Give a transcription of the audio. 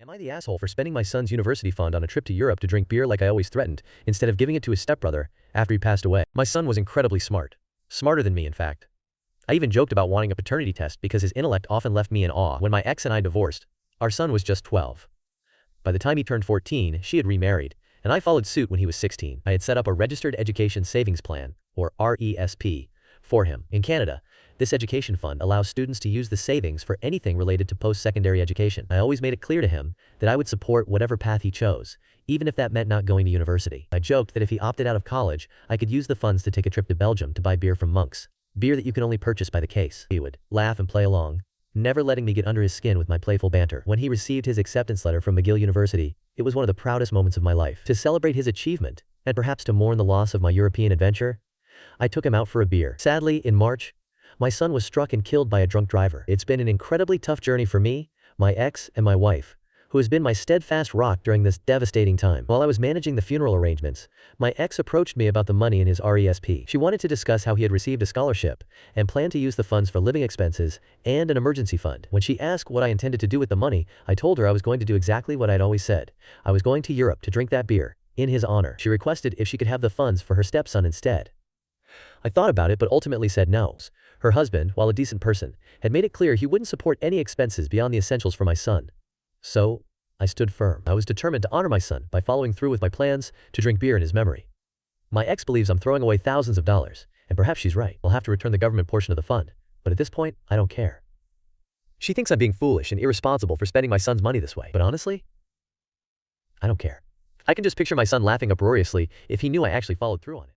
Am I the asshole for spending my son's university fund on a trip to Europe to drink beer like I always threatened, instead of giving it to his stepbrother after he passed away? My son was incredibly smart. Smarter than me, in fact. I even joked about wanting a paternity test because his intellect often left me in awe. When my ex and I divorced, our son was just 12. By the time he turned 14, she had remarried, and I followed suit when he was 16. I had set up a registered education savings plan, or RESP, for him. In Canada, this education fund allows students to use the savings for anything related to post-secondary education. I always made it clear to him that I would support whatever path he chose, even if that meant not going to university. I joked that if he opted out of college, I could use the funds to take a trip to Belgium to buy beer from monks. Beer that you can only purchase by the case. He would laugh and play along, never letting me get under his skin with my playful banter. When he received his acceptance letter from McGill University, it was one of the proudest moments of my life. To celebrate his achievement, and perhaps to mourn the loss of my European adventure, I took him out for a beer. Sadly, in March, my son was struck and killed by a drunk driver. It's been an incredibly tough journey for me, my ex, and my wife, who has been my steadfast rock during this devastating time. While I was managing the funeral arrangements, my ex approached me about the money in his RESP. She wanted to discuss how he had received a scholarship and planned to use the funds for living expenses and an emergency fund. When she asked what I intended to do with the money, I told her I was going to do exactly what I'd always said. I was going to Europe to drink that beer, in his honor. She requested if she could have the funds for her stepson instead. I thought about it but ultimately said no. Her husband, while a decent person, had made it clear he wouldn't support any expenses beyond the essentials for my son. So, I stood firm. I was determined to honor my son by following through with my plans to drink beer in his memory. My ex believes I'm throwing away thousands of dollars, and perhaps she's right. I'll have to return the government portion of the fund, but at this point, I don't care. She thinks I'm being foolish and irresponsible for spending my son's money this way, but honestly, I don't care. I can just picture my son laughing uproariously if he knew I actually followed through on it.